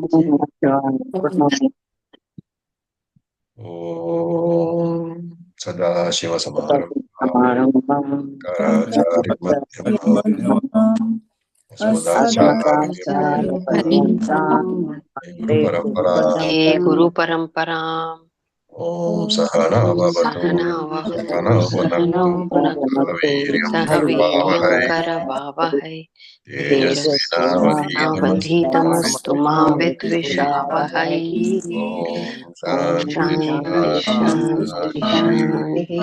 ॐ सदाशिवसमारम्भां शङ्कराचार्यमध्यमाम् अस्मदाचार्यपर्यन्तां गुरुपरम्पराम् ॐ सहना भवतु सहनौ भुनक्तु सह वीर्यं करवावहै तेजस्विनावधीतमस्तु तेजस्विनावधीतमस्तु मा विद्विषावहै। ॐ शान्ति शान्ति शान्तिः।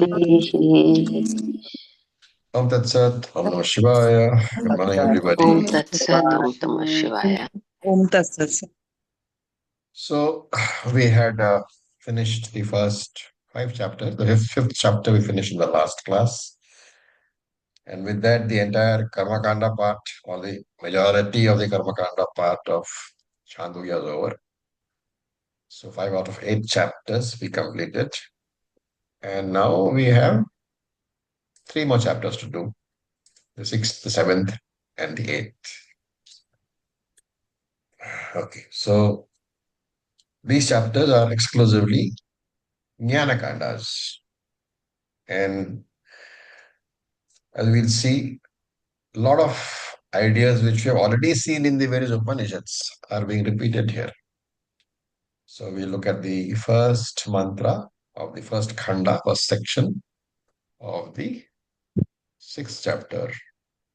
Om Tat Sat, Om Namah Shivaya. Good morning, everybody. Om Tat Sat, Om Namah Shivaya. Om Tat Sat. So, we had finished the first 5 chapters. The fifth chapter we finished in the last class. And with that, the entire Karma Kanda part, or the majority of the Karma Kanda part of Chandogya is over. So, 5 out of 8 chapters we completed. And now we have 3 more chapters to do. The 6th, the 7th, and the 8th. Okay, so these chapters are exclusively Jnana Kandas. And as we'll see, a lot of ideas which we have already seen in the various Upanishads are being repeated here. So we look at the first mantra of the first khanda, first section of the 6th chapter.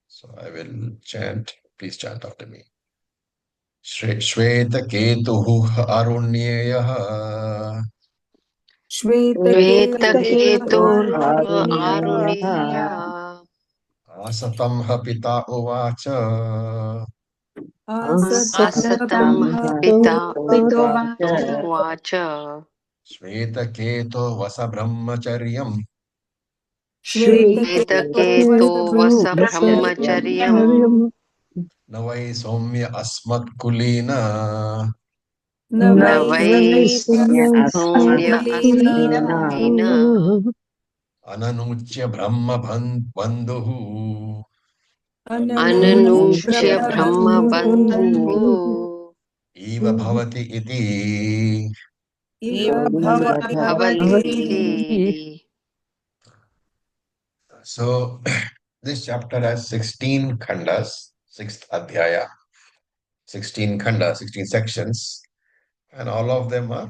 So I will chant, please chant after me. Shweta Ketuhu Arunyeyaha श्वेतकेतुर् आरुणेय Asatam Pita Uvacha असतं पिता उवाच Shvetaketo Vasa Brahmacharyam श्वेतकेतो वस ब्रह्मचर्यम् Navai Somya Asmat Kulina न वै सौम्य अस्मत्कुलेन Ananuchya Brahma Bandhuhu अननूच्य ब्रह्मबन्धुः Eva Bhavati Iti. भवतीति. So, this chapter has 16 khandas, 6th adhyaya, 16 khandas, 16 sections, and all of them are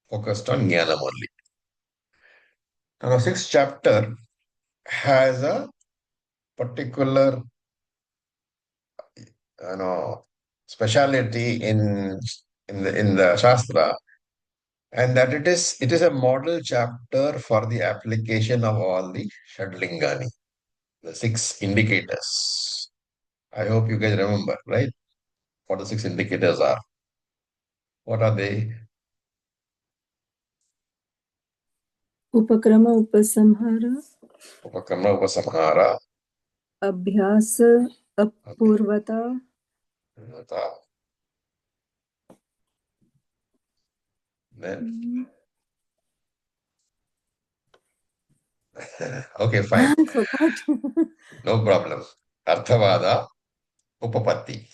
focused on jnanam only. Now, the 6th chapter has a particular, speciality in the Shastra, and that it is a model chapter for the application of all the Shadlingani, the 6 indicators. I hope you guys remember, right? What the 6 indicators are. What are they? Upakrama Upasamhara, Upakrama Upasamhara, Abhyasa Apurvata, then okay, fine. I forgot. No problem. Arthavada, Upapatti.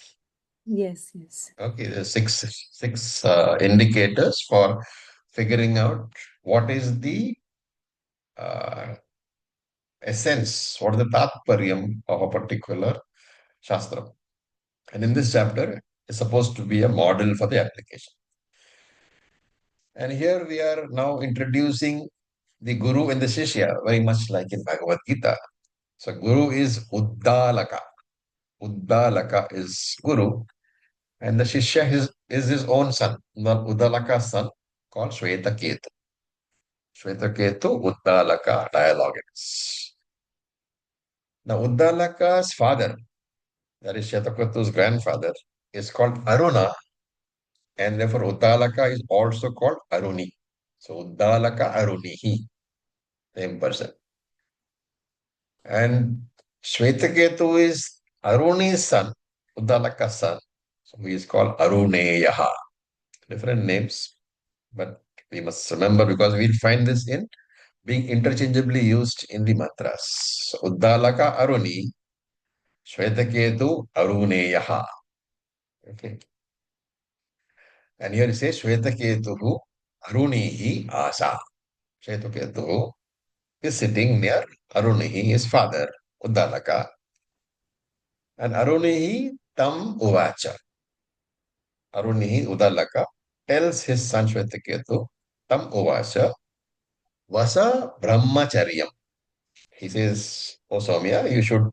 Yes. Okay, there's six indicators for figuring out what is the essence, what is the tatparyam of a particular shastra. And in this chapter, it's supposed to be a model for the application. And here we are now introducing the Guru and the Shishya, very much like in Bhagavad Gita. So Guru is Uddalaka. Uddalaka is Guru. And the Shishya is his own son, Uddalaka's son, called Shvetaketu. Shvetaketu, Uddalaka dialogue it is. Now Uddalaka's father, that is Shvetaketu's grandfather, is called Aruna, and therefore Uddalaka is also called Aruni. So Uddalaka Arunihi, same person. And Shvetaketu is Aruni's son, Uddalaka's son. So he is called Aruneyaha. Different names, but we must remember because we'll find this in being interchangeably used in the mantras. So, Uddalaka Aruni, Shvetaketu Aruneyaha. Okay. And here it says Shvetaketuhu Arunihi Asa. Shvetaketuhu is sitting near Arunihi, his father, Uddalaka. And Arunihi Tam Uvacha. Arunihi Uddalaka tells his son Shvetaketu Tam Uvacha Vasa Brahmacharyam. He says, O Soumya, you should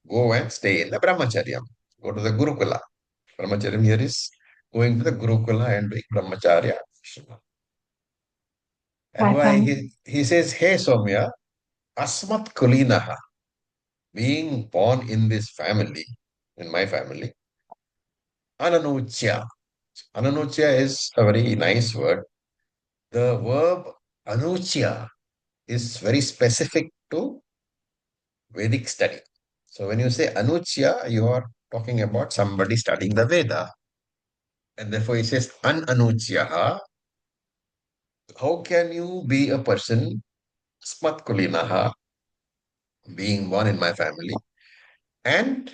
go and stay in the Brahmacharyam. Go to the Gurukula. Brahmacharyam here is going to the Gurukula and doing Brahmacharya. And why he says, Hey Soumya, Asmat Kulinaha, being born in this family, in my family, Ananuchya. Ananuchya is a very nice word. The verb Anuchya is very specific to Vedic study. So when you say Anuchya, you are talking about somebody studying the Veda. And therefore he says Ananuchya. How can you be a person, Asmat Kulinaha, being born in my family, and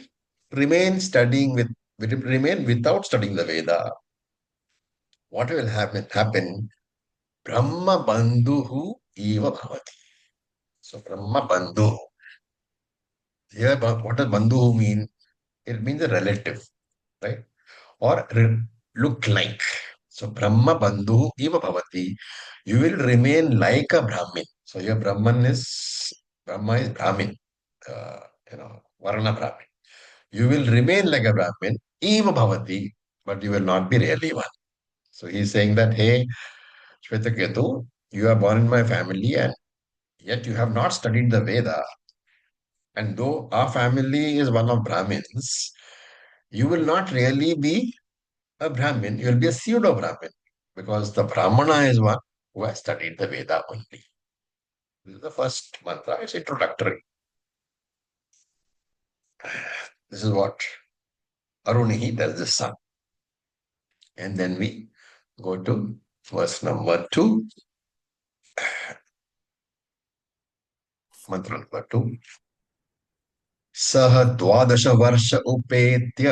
remain without studying the Veda? What will happen? Brahma Bandhuhu Eva Bhavati. So Brahma Bandhu. Here, what does Bandhu mean? It means a relative, right? Or look like. So Brahma Bandhu Eva Bhavati. You will remain like a Brahmin. So your Brahma is Brahmin. Uh, Varna Brahmin. You will remain like a Brahmin, Eva Bhavati, but you will not be really one. So he's saying that, hey, Shvetaketu, you are born in my family and yet you have not studied the Veda. And though our family is one of Brahmins, you will not really be a Brahmin, you will be a pseudo Brahmin because the Brahmana is one who has studied the Veda only. This is the first mantra, it's introductory. This is what Arunihi tells his son. And then we go to verse number 2. Mantra number 2. सह द्वादश वर्ष उपेत्य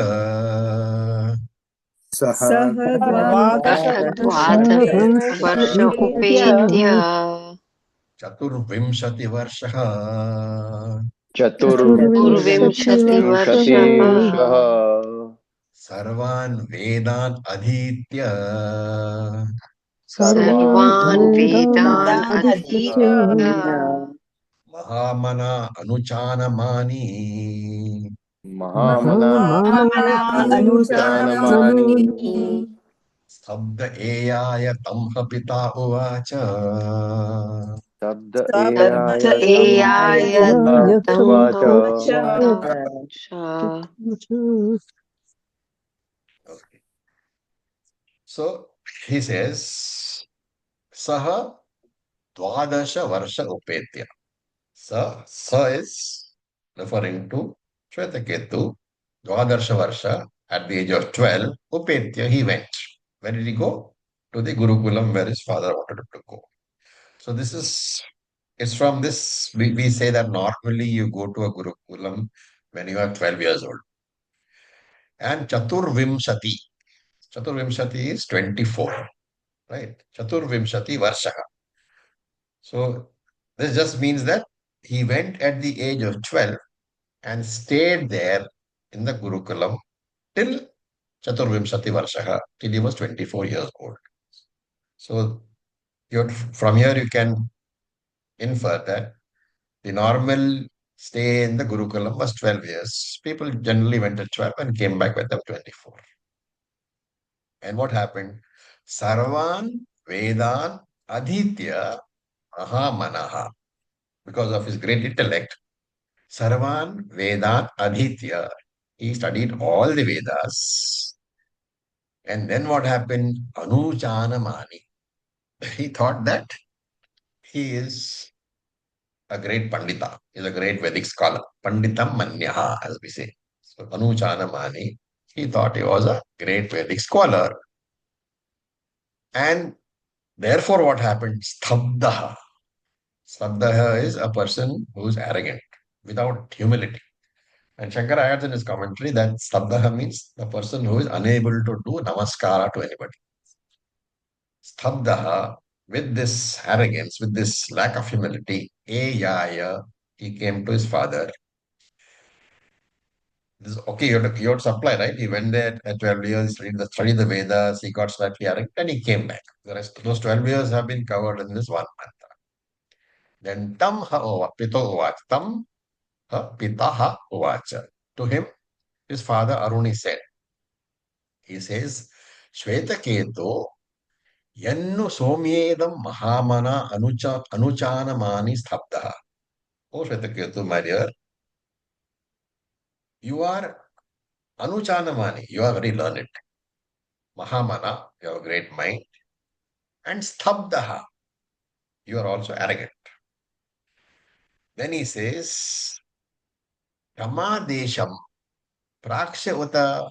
सः सः सः द्वादशवर्ष द्वादशवर्ष उपेत्य चतुर्विंशतिवर्षः चतुर्विंशतिवर्षः चतुर्विंशतिवर्षः सर्वान् वेदान् अधीत्य सर्वान् वेदान् वेदानधीत्य अधीत्य महामना अनुचानमानी महामना महामना अनुचानमानि अनुचानमानि स्तब्ध एयाय तं पिता उवाच शब्द तब्ध एयाय तं एयाय पिता तं उवाच उवाच So he says, Saha Dwadasha Varsha Upetya. Sa is referring to Shvetaketu, Dwadarsha Varsha, at the age of 12, Upetya, he went. Where did he go? To the Gurukulam where his father wanted him to go. So it's from this, we say that normally you go to a Gurukulam when you are 12 years old. And Chaturvimshati is 24, right? Chaturvimshati Varshaha. So this just means that he went at the age of 12 and stayed there in the Gurukulam till Chaturvimshati Varshaha, till he was 24 years old. So from here you can infer that the normal stay in the Gurukulam was 12 years. People generally went at 12 and came back when they were 24. And what happened? Sarvan Vedan Aditya Mahamanaha. Because of his great intellect, Sarvan Vedan Aditya. He studied all the Vedas. And then what happened? Anuchanamani. He thought that he is a great Pandita. He is a great Vedic scholar. Panditam Manyaha, as we say. So Anuchanamani. He thought he was a great Vedic scholar. And therefore what happened? Stabdaha. Stabdaha is a person who is arrogant, without humility. And Shankara adds in his commentary that Stabdaha means the person who is unable to do namaskara to anybody. Stabdaha, with this arrogance, with this lack of humility, Yaya, he came to his father. This, okay, you have to supply, right? He went there at 12 years, studied the Vedas, he got slightly arrogant, and he came back. The rest of those 12 years have been covered in this one mantra. Then tam ha pito uvacha. Tam ha pitaha uvacha. To him, his father Aruni said, he says, Shvetaketo yannu somyedam mahamana anuchanamani stabdaha. Oh, Shvetaketu, my dear, you are anuchanamani, you are very learned. Mahamana, you have a great mind. And stabdaha, you are also arrogant. Then he says, Ramadesham praksha uta.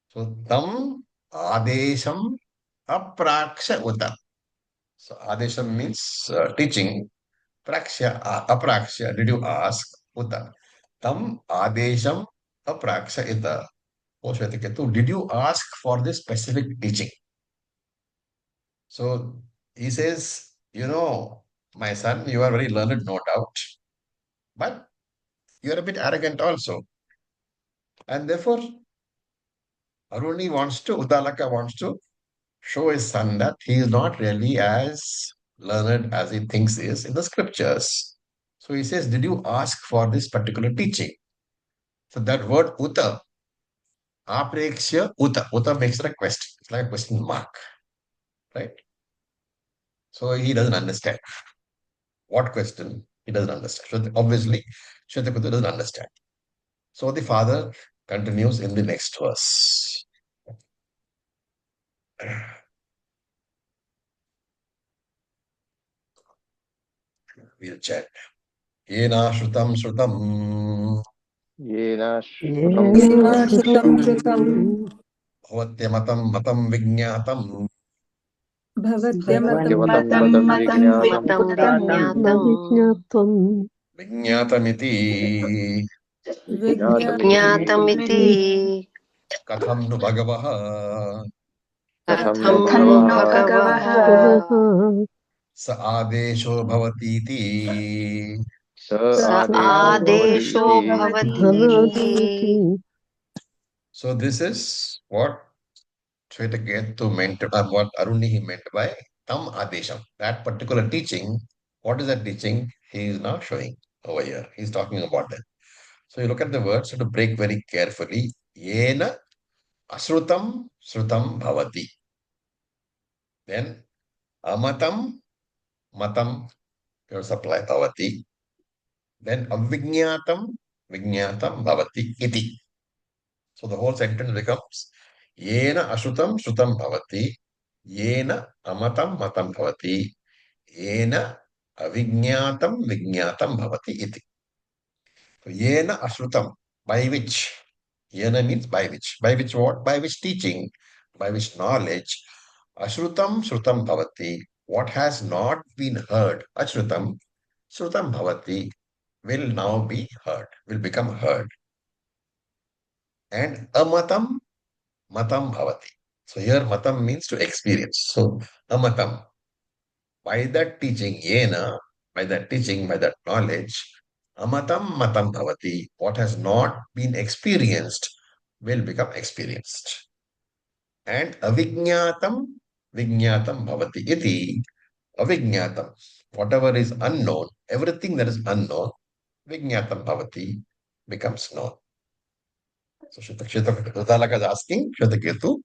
So tam adesham apraksha uta. So adesham means teaching. Praksha, apraksha, did you ask? Uta. Tam adesham apraksha ita. Oh, Shvetaketu, did you ask for this specific teaching? So he says, my son, you are very learned, no doubt, but you are a bit arrogant also. And therefore, Udalaka wants to show his son that he is not really as learned as he thinks he is in the scriptures. So he says, did you ask for this particular teaching? So that word uta, aprekshya uta makes it a question. It's like a question mark, right? So he doesn't understand. What question? He doesn't understand. So obviously, Shvetaketu doesn't understand. So the father continues in the next verse. We'll chat. Yena shrutam shrutam येन येन श्रुतं श्रुतं श्रुतं bhavatyamatam matam vignatam भवत्यमतं भवत्यमतं मतं मतं मतं मतं विज्ञातं मतं विज्ञातम् विज्ञातम् vignatamiti विज्ञातमिति विज्ञातमिति katham nu bhagavaha कथं कथं नु नु भगवः भगवः sa adesho bhavatiti. स स आदेशो आदेशो भवतीति भवतीति So this is what Shvetaketu meant, what Aruni meant by tam adesham. That particular teaching, what is that teaching? He is now showing over here. He's talking about that. So you look at the words, you have to break very carefully. Yena asrutam srutam bhavati. Then amatam matam, you supply bhavati. Then avignatam vignatam bhavati iti. So the whole sentence becomes Yena asrutam srutam bhavati. Yena amatam matam bhavati. Yena avignatam vignatam bhavati iti. So yena asrutam, by which. Yena means by which. By which what? By which teaching, by which knowledge. Ashrutam shrutam bhavati. What has not been heard, ashrutam, shrutam bhavati, will now be heard, will become heard. And amatam, matam bhavati. So here matam means to experience. So amatam, by that teaching, yena, by that teaching, by that knowledge, amatam matam bhavati, what has not been experienced will become experienced. And avignatam, vignatam bhavati iti, avignatam, whatever is unknown, everything that is unknown, vignatam bhavati, becomes known. So Udalaka is asking Shvetaketu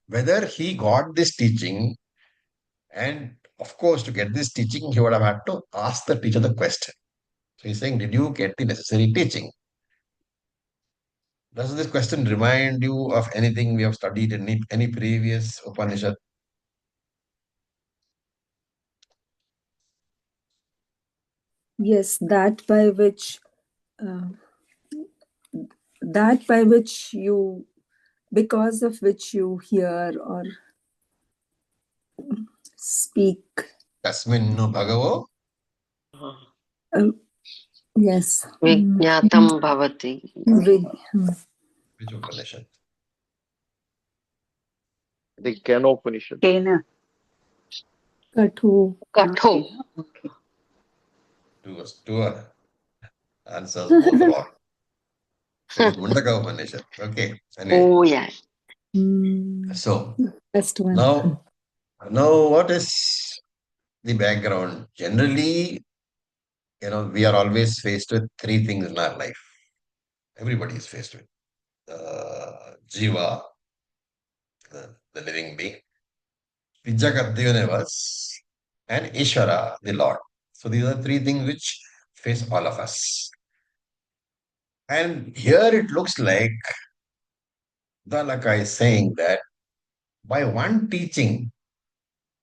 whether he got this teaching, and of course, to get this teaching, he would have had to ask the teacher the question. So he's saying, did you get the necessary teaching? Does this question remind you of anything we have studied in any previous Upanishad? yes, uh, that by which you, because of which you hear or speak. Tasminnu bhagavo Uh, Yes. Vijnatam bhavati. Which Upanishad? The Kenopanishad. Kena. Katho. Katho. Okay. Two answers, both wrong. It is Mundaka Upanishad. Okay. Anyway, Oh, yeah. so Best one. now what is the background? Generally, we are always faced with three things in our life. Everybody is faced with Jiva, the living being, the Jagat, the universe, and Ishvara, the Lord. So these are three things which face all of us. And here it looks like Dalaka is saying that by one teaching,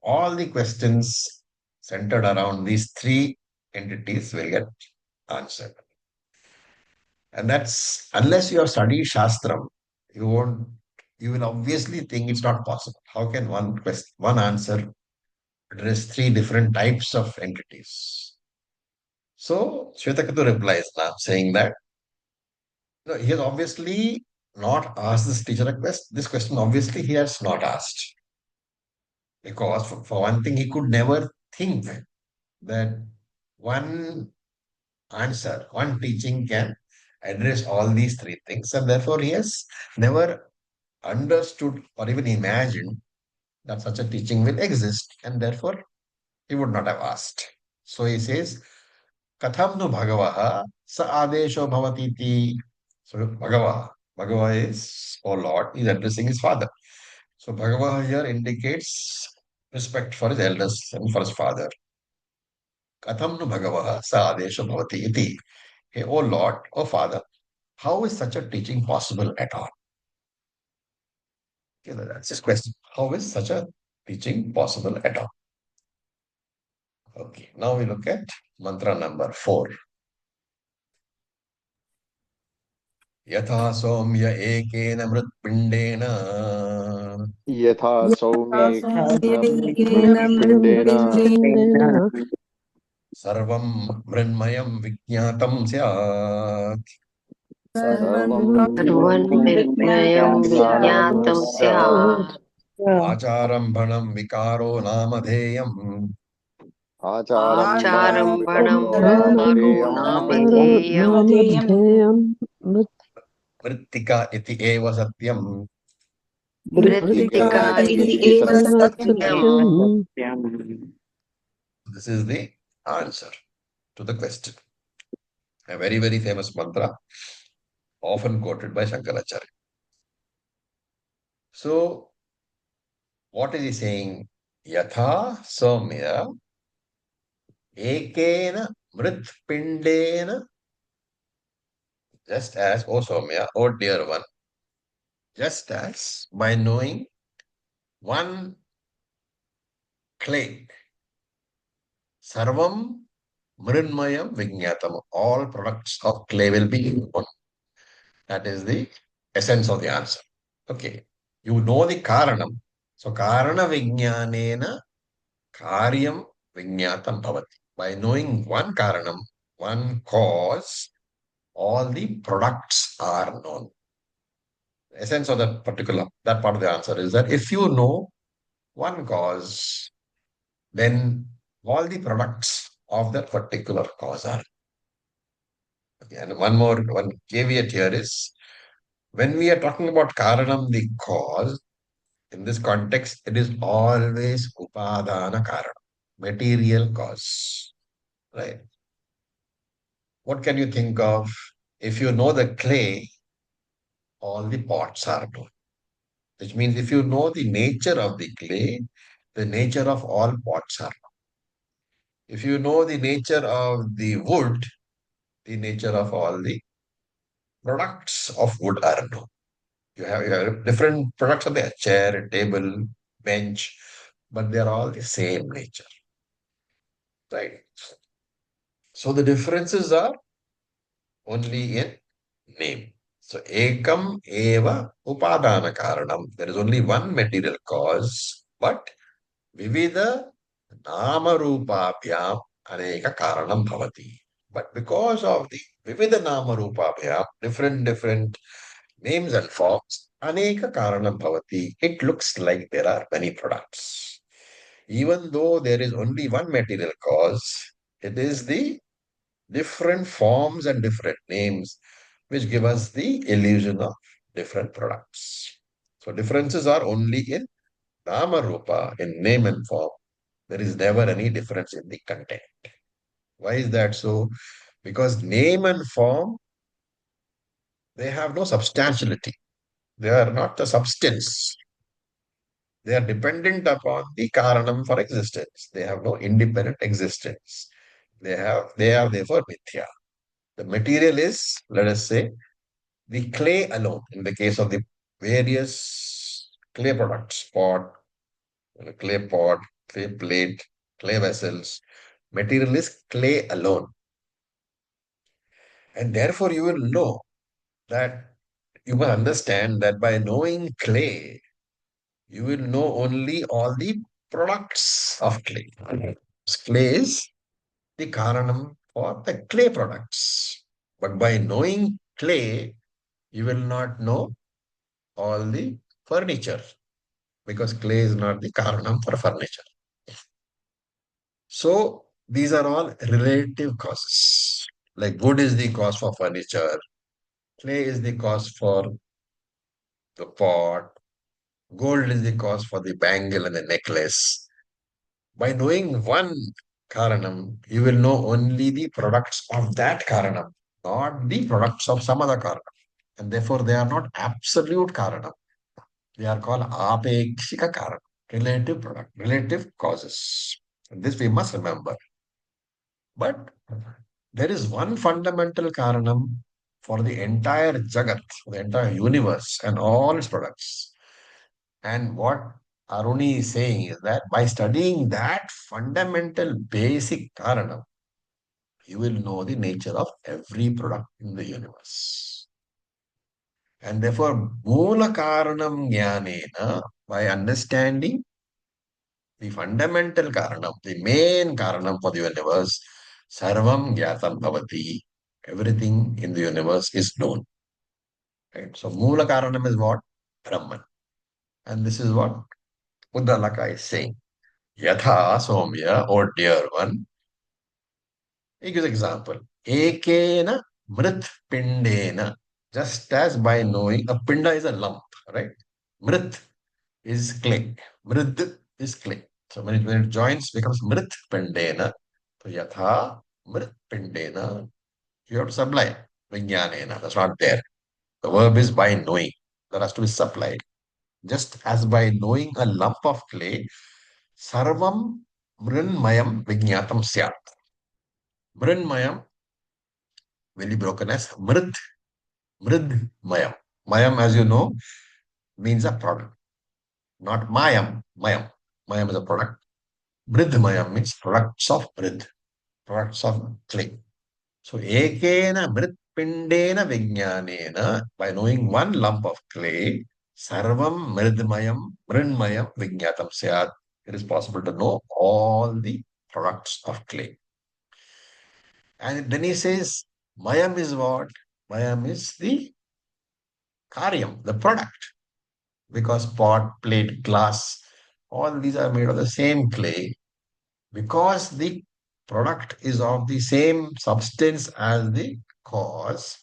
all the questions centered around these three entities will get answered. And that's unless you have studied Shastram, you will obviously think it's not possible. How can one answer address three different types of entities? So Shvetakatu replies now saying that he has obviously not asked this teacher a question. This question obviously he has not asked. Because for one thing, he could never think that one answer, one teaching can address all these three things. And therefore, he has never understood or even imagined that such a teaching will exist. And therefore, he would not have asked. So he says, Katham nu Bhagavaha sa adesho bhavatiti. So Bhagava is, oh Lord, he's addressing his father. So Bhagava here indicates respect for his elders and for his father. Katham nu Bhagavaha sa adesho bhavati iti. Hey, oh Lord, oh Father, how is such a teaching possible at all? Okay, that's his question. How is such a teaching possible at all? Okay, now we look at mantra number 4. यथा सौम्य एकेन मृत्पिण्डेन यथा सौम्येन मृत्पिण्डेन Mridpindena. सर्वं मृण्मयं विज्ञातं स्यात् सर्वं Sarvan mirmayam विज्ञातं vijnatam स्यात् syat. आचारम्भणं विकारो नामधेयम् Acharambanam vikaro नामधेयम् namadheyam. मृत्तिका इति एव सत्यम् मृत्तिका Mrittika इति iti eva सत्यम् satyam. This is the answer to the question. A very, very famous mantra, often quoted by Shankaracharya. So, what is he saying? Yatha Somya Ekena Mritpindena, just as, O Somya, O dear one, just as by knowing one clay, Sarvam Mrinmayam Vijnatam, all products of clay will be known. That is the essence of the answer. Okay. You know the Karanam. So Karana Vijnanena Karyam Vijnatam Bhavati. By knowing one Karanam, one cause, all the products are known. The essence of that part of the answer is that if you know one cause, then all the products of that particular cause are. Okay, and one caveat here is when we are talking about Karanam, the cause, in this context, it is always Upadana Karana, material cause. Right? What can you think of? If you know the clay, all the pots are known. Which means if you know the nature of the clay, the nature of all pots are known. If you know the nature of the wood, the nature of all the products of wood are known. You have different products of the chair, table, bench, but they are all the same nature. Right? So the differences are only in name. So ekam eva upadana karanam. There is only one material cause, but vivida nama rupabhyam aneka karanam bhavati. But because of the Vividha Nama Rupabhyam, different names and forms, Aneka Karanam Bhavati, it looks like there are many products. Even though there is only one material cause, it is the different forms and different names which give us the illusion of different products. So differences are only in Nama Rupa, in name and form. There is never any difference in the content. Why is that so? Because name and form, they have no substantiality. They are not the substance. They are dependent upon the karanam for existence. They have no independent existence. They are therefore mithya. The material is, let us say, the clay alone. In the case of the various clay products, pot, clay plate, clay vessels, material is clay alone. And therefore you will know that you must understand that by knowing clay, you will know only all the products of clay. Clay is the karanam for the clay products. But by knowing clay, you will not know all the furniture because clay is not the karanam for furniture. So these are all relative causes. Like wood is the cause for furniture, clay is the cause for the pot, gold is the cause for the bangle and the necklace. By knowing one karanam, you will know only the products of that karanam, not the products of some other karanam. And therefore, they are not absolute karanam. They are called apekshika karanam, relative product, relative causes. And this we must remember. But there is one fundamental karanam for the entire jagat, the entire universe, and all its products. And what Aruni is saying is that by studying that fundamental basic karanam, you will know the nature of every product in the universe. And therefore, Mula Karanam Jnanena, by understanding the fundamental karanam, the main karanam for the universe, Sarvam Gyatam Bhavati, everything in the universe is known. Right? So, Mula Karanam is what? Brahman. And this is what Uddalaka is saying. Yatha Somya, or dear one, he gives example. Ekena mrit pindena. Just as by knowing a pinda is a lump, right? Mrit is clay. Mrid is clay. So when it joins, becomes mrit pindena. So yatha mrit pindena. You have to supply vijnanena. That's not there. The verb is by knowing. That has to be supplied. Just as by knowing a lump of clay, sarvam mrinmayam vijnatam syat. Mrinmayam will be broken as mrid, mridmayam. Mayam, as you know, means a product, not mayam. Mayam. Mayam is a product. Mridmayam means products of mrid, products of clay. So, ekena mridpindena vijnanena, by knowing one lump of clay, sarvam mridmayam, mrinmayam vijnatam syat. It is possible to know all the products of clay. And then he says, mayam is what? Mayam is the karyam, the product. Because pot, plate, glass, all these are made of the same clay. Because the product is of the same substance as the cause,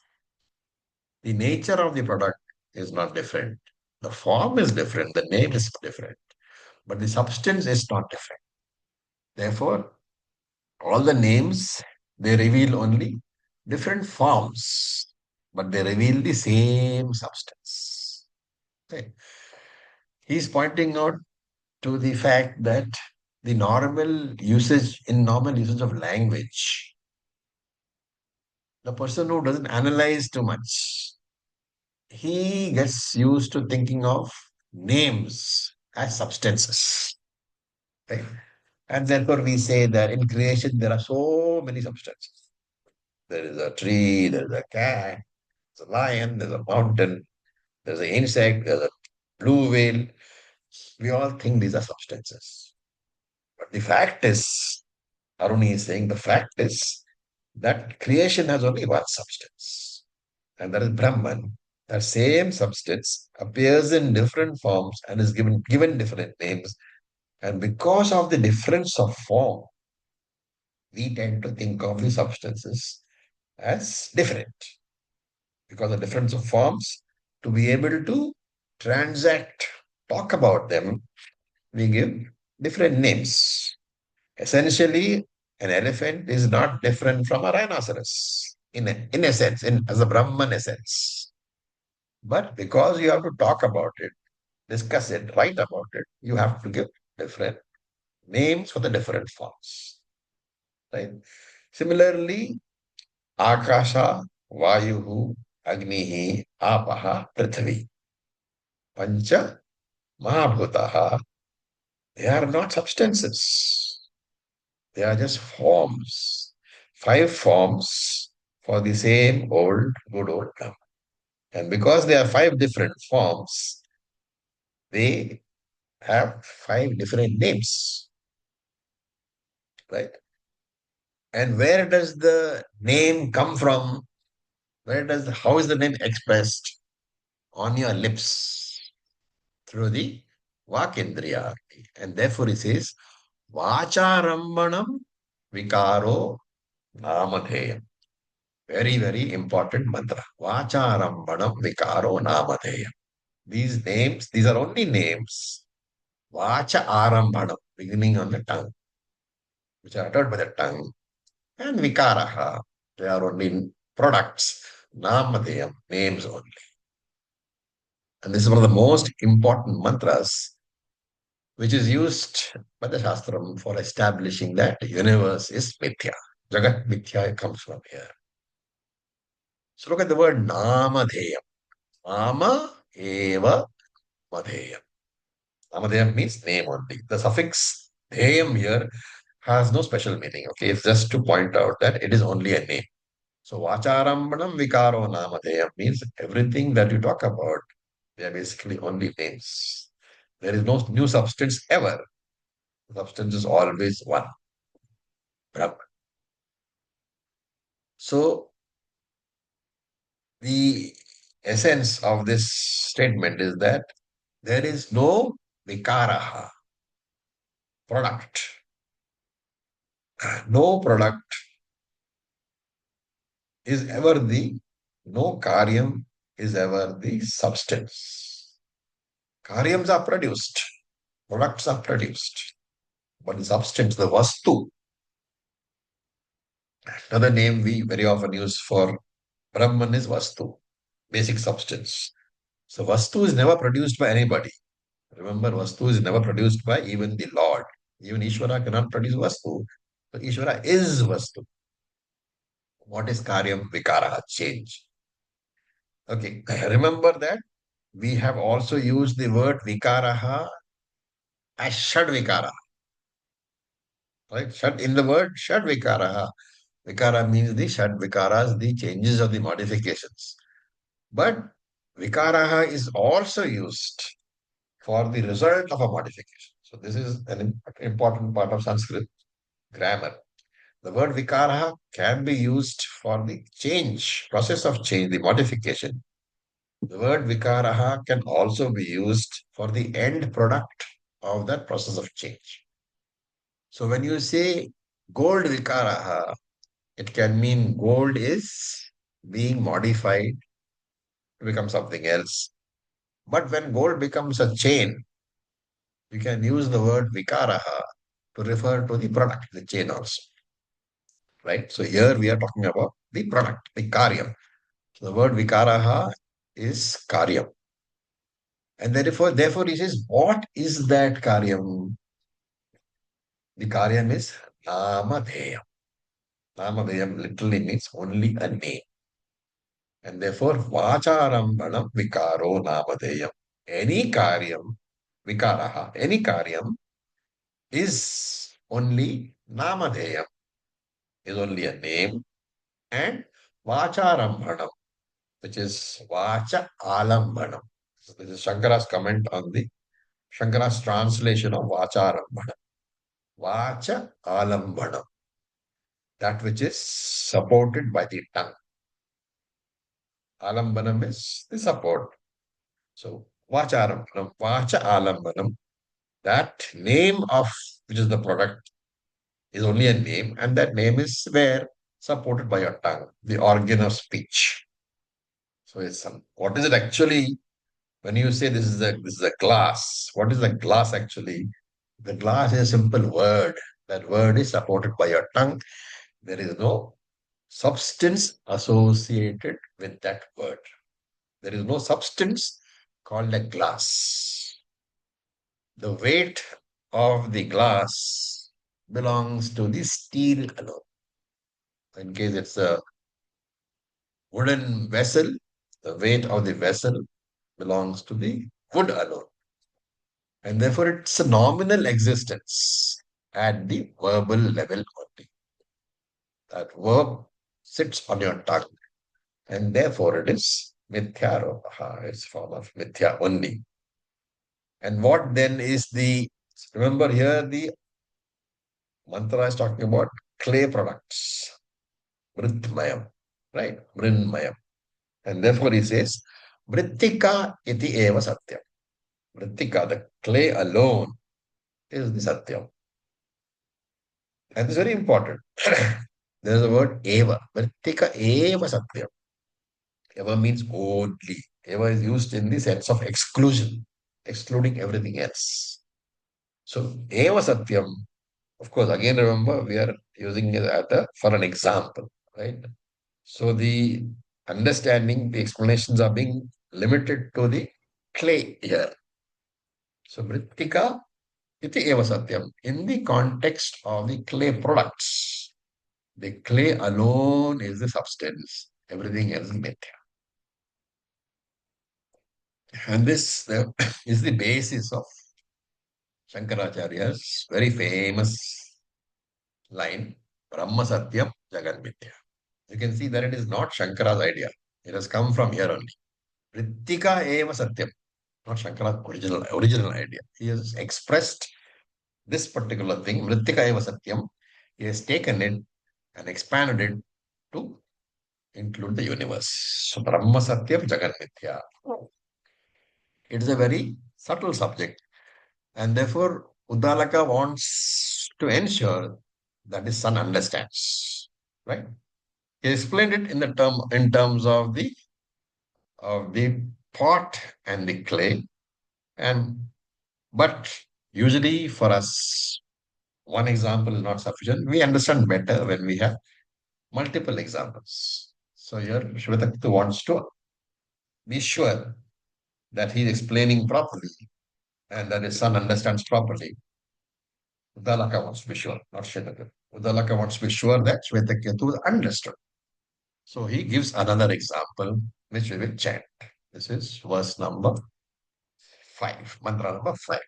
the nature of the product is not different. The form is different, the name is different, but the substance is not different. Therefore, all the names, they reveal only different forms, but they reveal the same substance. Okay. He's pointing out to the fact that the normal usage of language, the person who doesn't analyze too much, he gets used to thinking of names as substances. Right? And therefore we say that in creation there are so many substances. There is a tree, there is a cat, there's a lion, there's a mountain, there's an insect, there's a blue whale. We all think these are substances. But the fact is, Aruni is saying the fact is that creation has only one substance, and that is Brahman. That same substance appears in different forms and is given different names. And because of the difference of form, we tend to think of the substances as different. Because of the difference of forms, to be able to transact, talk about them, we give different names. Essentially, an elephant is not different from a rhinoceros in a sense, as a Brahman essence. But because you have to talk about it, discuss it, write about it, you have to give different names for the different forms. Right? Similarly, Akasha, Vayuhu, Agnihi, Apaha, Prithvi. Pancha Mahabhutaha, they are not substances. They are just forms. Five forms for the same good old Brahman. And because they are five different forms, they have five different names. Right? And where does the name come from? How is the name expressed? On your lips through the Vakindriya. And therefore it says, Vacharambanam Vikaro Namadheyam. Very, very important mantra. Vacharambanam Vikaro Namadheyam. These names, these are only names. Vacha Arambanam, beginning on the tongue, which are uttered by the tongue. And Vikaraha, they are only products. Namadheyam, names only. And this is one of the most important mantras which is used by the Shastram for establishing that the universe is Mithya. Jagat Mithya comes from here. So look at the word Namadheyam. Nama eva madheyam. Namadheyam means name only. The suffix dheyam here has no special meaning. Okay, it's just to point out that it is only a name. So Vacharambanam Vikaro Namadheyam means everything that you talk about, they are basically only names. There is no new substance ever. The substance is always one. Brahman. So the essence of this statement is that there is no vikaraha, product. No product is ever no karyam is ever the substance. Karyams are produced, products are produced, but the substance, the vastu, another name we very often use for Brahman is vastu, basic substance. So vastu is never produced by anybody. Remember, vastu is never produced by even the Lord. Even Ishvara cannot produce vastu. So Ishvara is vastu. What is karyam? Vikara, change. Okay, remember that we have also used the word vikaraha as shad vikara. Right? Shad, in the word shad vikaraha. Vikara means the shad vikaras, the changes of the modifications. But vikaraha is also used for the result of a modification. So this is an important part of Sanskrit grammar. The word vikaraha can be used for the change, process of change, the modification. The word vikaraha can also be used for the end product of that process of change. So when you say gold vikaraha, it can mean gold is being modified to become something else. But when gold becomes a chain, you can use the word vikaraha to refer to the product, the chain also. Right? So here we are talking about the product, the karyam. So the word vikaraha is karyam. And therefore he says, what is that karyam? The karyam is namadheyam. Namadheyam literally means only a name. And therefore, vacharambanam vikaro namadheyam. Any karyam, vikaraha, any karyam is only namadheyam, is only a name, and vacharambanam, which is vacha alambanam. So this is Shankara's comment on the Shankara's translation of vacharambanam. Vacha alambanam. that which is supported by the tongue. Alambanam is the support. So, vacharambanam, vacha alambanam, that name of which is the product is only a name, and that name is where supported by your tongue, the organ of speech. So, it's what is it actually when you say this is a glass? What is a glass actually? The glass is a simple word. That word is supported by your tongue. There is no substance associated with that word. There is no substance called a glass. The weight of the glass belongs to the steel alone. In case it's a wooden vessel, the weight of the vessel belongs to the wood alone. And therefore, it's a nominal existence at the verbal level only. That verb sits on your tongue, and therefore it is mithyaropaha. It's form of mithya only. And what then is remember here the mantra is talking about clay products, mritmayam, right? Mrinmayam. And therefore he says, Mrittika iti eva satyam. Mrittika, the clay alone, is the satyam. And it's very important. There's a word eva. Mrittika eva satyam. Eva means only. Eva is used in the sense of exclusion, excluding everything else. So, eva satyam, of course, again remember we are using it for an example, right? So the understanding, the explanations are being limited to the clay here. So Mrittika iti eva satyam. In the context of the clay products, the clay alone is the substance. Everything else is mithya. And this is the basis of Shankaracharya's very famous line, Brahma Satyam Jagan Mithya. You can see that it is not Shankara's idea. It has come from here only. Mrittika eva Satyam, not Shankara's original idea. He has expressed this particular thing, Mrittika eva Satyam. He has taken it and expanded it to include the universe. So Brahma Satyam Jagan Mithya. It is a very subtle subject. And therefore, Uddalaka wants to ensure that his son understands. Right? He explained it in terms of the pot and the clay. And but usually for us, one example is not sufficient. We understand better when we have multiple examples. So here Shvetaktu wants to be sure that he is explaining properly and that his son understands properly. Uddalaka wants to be sure, not Shvetaktu. Uddalaka wants to be sure that Shvetaktu understood. So he gives another example, which we will chant. This is verse number 5, mantra number 5.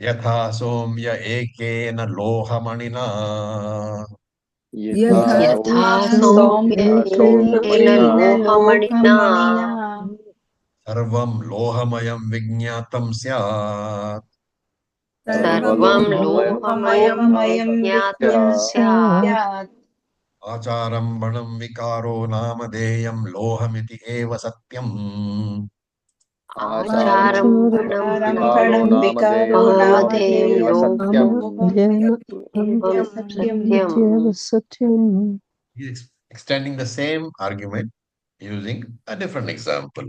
यथा सौम्य एकेन लोहमणिना यथा यथा यथा सौम्येन सौम्य एकेन लोहमणिना लोहमणिना सर्वं लोहमयं विज्ञातं स्यात् सर्वं सर्वं लोहमयं लोहमयं विज्ञातं स्यात् विज्ञास्यात् आचारम्भणं विकारो नामधेयं लोहमिति एव सत्यम् आचारं फणं आरम्भणं विकारो नामधेयं नामधेयं एव लोहमेव सत्यम् satyam. He is extending the same argument using a different example.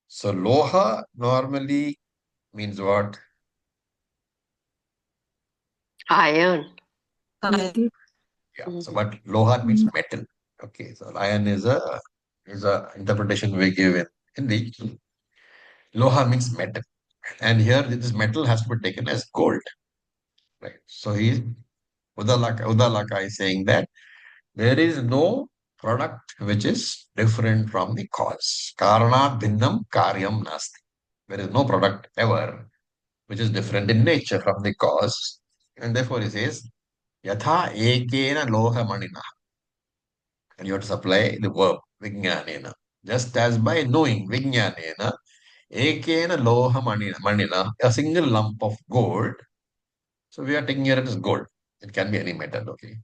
So loha normally means what? Iron. Yeah. So but loha means metal. Okay. So iron is a interpretation we give in Hindi. Loha means metal. And here this metal has to be taken as gold. Right. So Udalaka is saying that there is no product which is different from the cause. Karana bhinnam karyam nasti. There is no product ever which is different in nature from the cause. And therefore he says, Yatha ekena loha manina. And you have to supply the verb, vijnanena. Just as by knowing vijnanena, ekena loha manina, a single lump of gold. So we are taking here as gold. It can be any metal, okay?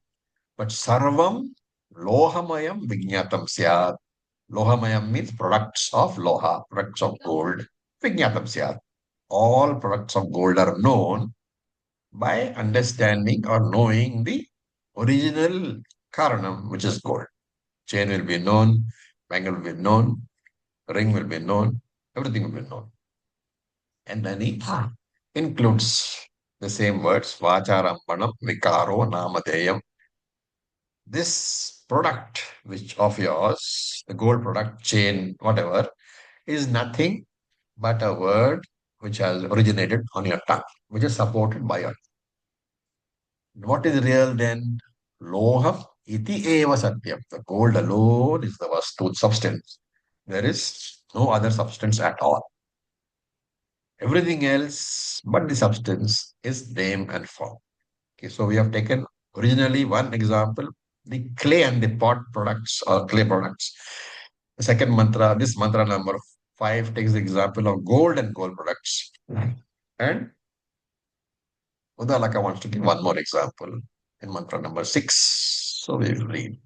But sarvam lohamayam vijnatam syat. Lohamayam means products of loha, products of gold. Vijnatam syat. All products of gold are known by understanding or knowing the original karanam, which is gold. Chain will be known, bangle will be known, ring will be known, everything will be known. And then he includes the same words, vacharampanam, vikaro, namadeyam. This product, which of yours, the gold product, chain, whatever, is nothing but a word which has originated on your tongue, which is supported by your. What is real then? Loham iti eva satyam. The gold alone is the vastu substance. There is no other substance at all. Everything else but the substance is name and form. Okay, so we have taken originally one example, the clay and the pot products or clay products. The second mantra, this mantra number 5 takes the example of gold and gold products. And Udalaka wants to give one more example in mantra number 6. So we will read.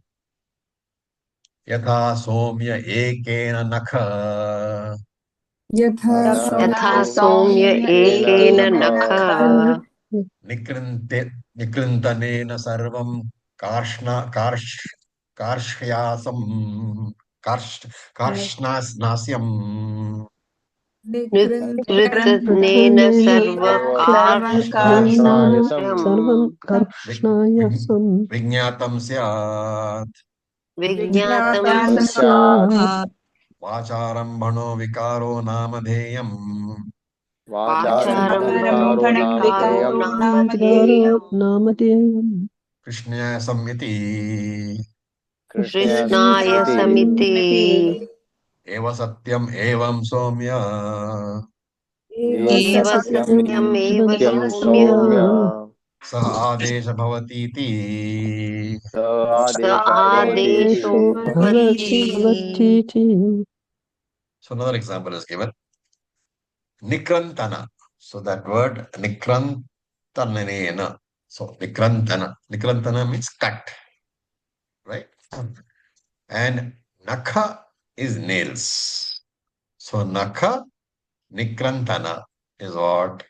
Yatha somya ekena nakha यथा यथा सौम्य सौम्य एकेन एकेन नखा नखा निकृन्ते निकृन्तनेन सर्वं कार्ष्ण कार्ष् कार्ष्यासं कार्ष् कार्ष्णास्नास्यम् कृतनेन कृतनेन सर्वकार्ष्णम् कर्षणेन कर्षणायसम् सर्वं विज्- विज्- कर्षणायसं विज्ञातं स्यात् विज्ञातं ज्ञातं स्यात् स्यात् वाचारम्भणो विकारो नामधेयम् वाचारम्भणो वाचारम्भणो विकारो नामधेयम् विकारो नामधेयम् नामधेयम् कृष्णया संयति कृष्णाय कृष्णस्मिति समिति एव सत्यम् एवं सौम्य एव एव एव सत्यम् सत्यम् सत्यमेव नित्यं सौम्य सौम्य सः आदेश भवतीति स स आदेशो भवतीति आदेशो आदेशो भवतीति भवतीति So another example is given. Nikrantana. So that word nikrantanena. So nikrantana. Nikrantana means cut, right? And nakha is nails. So nakha nikrantana is what?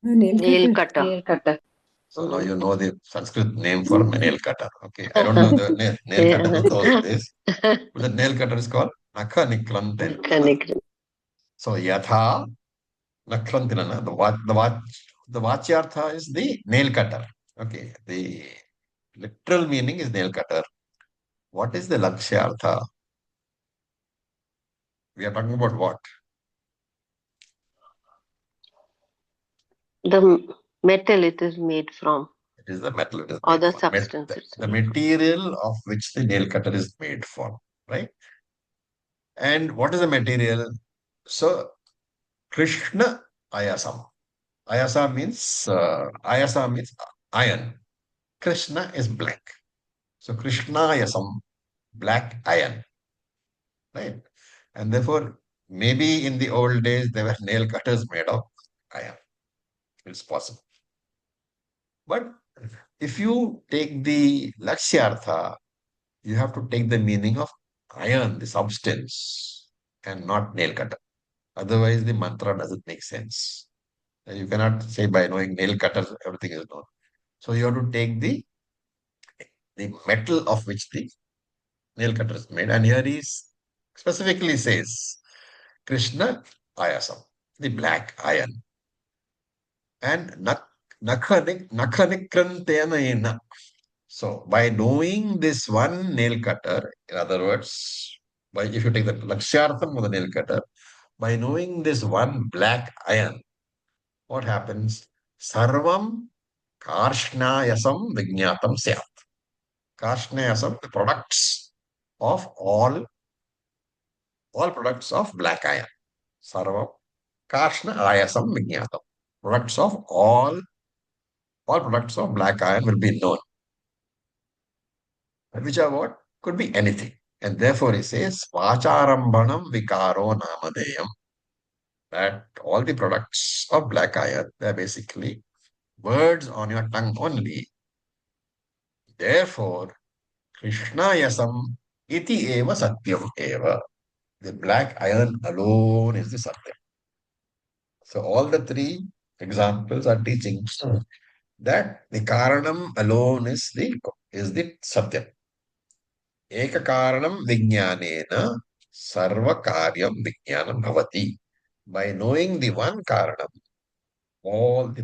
nail nail cutter. cutter. So now you know the Sanskrit name for nail cutter. Okay, I don't know the nail cutter of those days, but the nail cutter is called nakha nikrantana. Connect. So yatha nakrantinana. The vachyartha is the nail cutter. Okay, the literal meaning is nail cutter. What is the lakshyartha? We are talking about what? The metal it is made from, It is the metal it is or made the for. substance it's The made from. material of which the nail cutter is made from, right? And what is the material? So Krishna ayasam. Ayasa means iron. Krishna is black. So Krishna ayasam, black iron, right? And therefore, maybe in the old days there were nail cutters made of iron. It's possible. But if you take the Lakshyartha, you have to take the meaning of iron, the substance, and not nail cutter. Otherwise, the mantra doesn't make sense. You cannot say by knowing nail cutters, everything is known. So you have to take the metal of which the nail cutter is made. And here he specifically says Krishna Ayasam, the black iron. And Nakhanikrantena. So by doing this one nail cutter, in other words, by if you take the Lakshyartham of the nail cutter, by knowing this one black iron, what happens? Sarvam Karshnayasam Vijnatam Syat. Karshnayasam, the products of all products of black iron. Sarvam Karshna Ayasam Vijnatam. Products of all products of black iron will be known. Which are what? Could be anything. And therefore he says, Vacharambhanam Vikaro Namadeyam. That all the products of black iron, they're basically words on your tongue only. Therefore, Krishna Yasam iti eva satyam eva. The black iron alone is the satyam. So all the three examples are teaching that the karanam alone is the satyam. Eka karanam vijnanena sarva karyam vijnanam bhavati. By knowing the one karanam, all the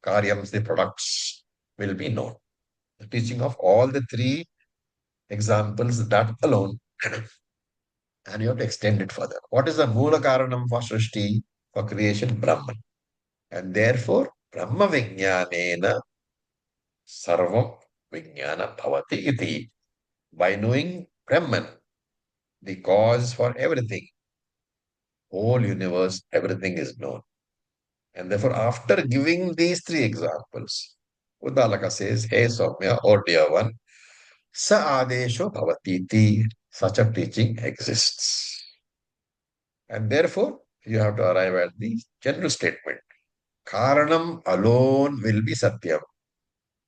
karyams, the products will be known. The teaching of all the three examples, that alone, and you have to extend it further. What is the Mula Karanam for Srishti, for creation? Brahman. And therefore, Brahma Vijnanena Sarvam Vijnana Bhavati iti. By knowing Brahman, the cause for everything, whole universe, everything is known. And therefore, after giving these three examples, Uddalaka says, Hey Soumya, or dear one, Sa Adesho Bhavatiti. Such a teaching exists. And therefore, you have to arrive at the general statement. Karanam alone will be Satyam.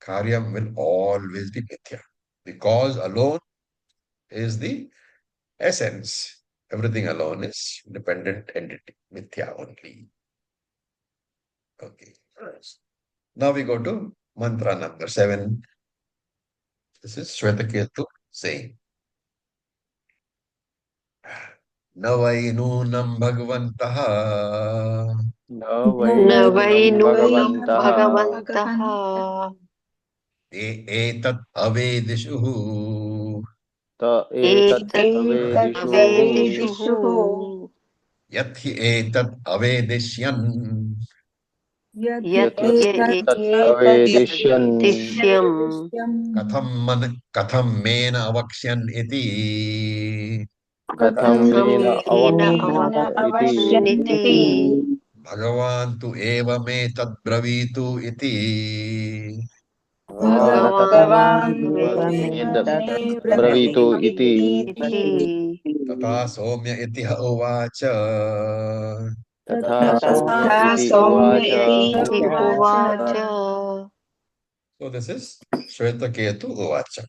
Karyam will always be Mithya. The cause alone is the essence. Everything alone is dependent entity. Mithya only. Okay. Now we go to mantra number 7. This is Shvetaketu saying. न वै नूनं भगवन्तः न न वै न वै वै नूनं नूनं भगवन्तः भगवन्तः एतत् अवेदिषुः त एतत् एतत् अवेदिषुः अवेदिषुः यत् हि एतत् अवेदिष्यन् यत् यत् एतत् अवेदिष्यन् एतद्दिश्यम् कथं मेन अवक्ष्यन् इति कथं कथं मेन येन अवक्ष्यन् इति अवक्ष्यन्निति भगवान् तु एवमेतद्ब्रवीतु इति भगवान् भगवान् एतत् वेदेतत् ब्रवीतु इति इति तथा सौम्य इति ह उवाच तथा सौम्य तथा इति उवाच सौम्य इति उवाच So this is Shvetaketu uvacha.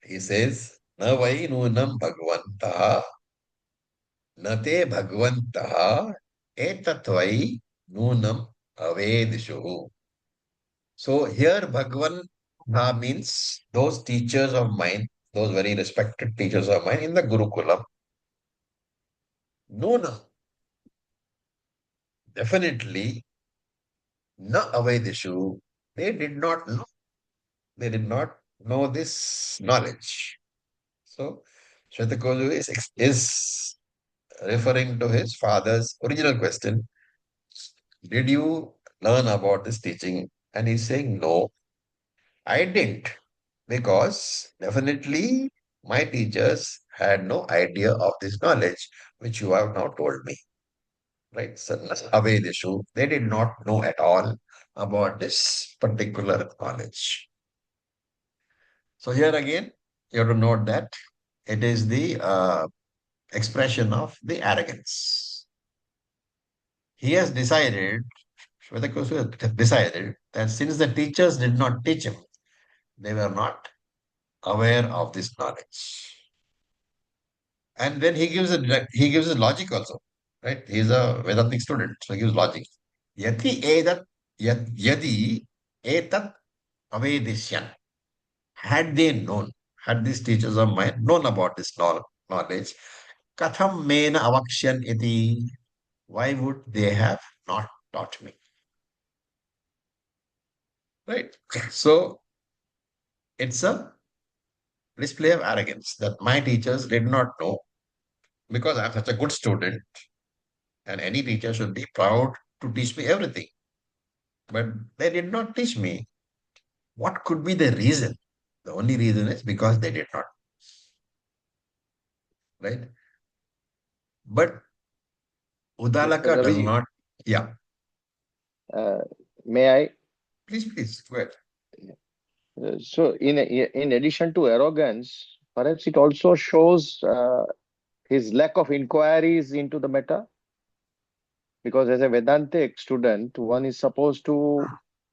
He says, न वै नूनं भगवन्तः न ते भगवन्तः एतत् वै नूनं अवेदिषुः. So here Bhagavan means those teachers of mine, those very respected teachers of mine in the Gurukulam. Nuna, definitely, na avedishu. They did not know. They did not know this knowledge. So Shvetakoju is referring to his father's original question. Did you learn about this teaching? And he's saying, no, I didn't. Because definitely my teachers had no idea of this knowledge, which you have now told me. Right? So, Avedishu, they did not know at all about this particular knowledge. So, here again, you have to note that it is the expression of the arrogance. He has decided, Shvetakosu has decided that since the teachers did not teach him, they were not aware of this knowledge. And then he gives a logic also, right? He's a Vedantic student, so he gives logic. Yadi etat avedishyan. Had they known, had these teachers of mine known about this knowledge, katham mena avakshan iti. Why would they have not taught me? Right? So it's a display of arrogance that my teachers did not know because I'm such a good student. And any teacher should be proud to teach me everything. But they did not teach me. What could be the reason? The only reason is because they did not. Right? But Mr. Udalaka does Ravi, not. Yeah. may I? Please, go ahead. So, in addition to arrogance, perhaps it also shows his lack of inquiries into the matter. Because as a Vedantic student, one is supposed to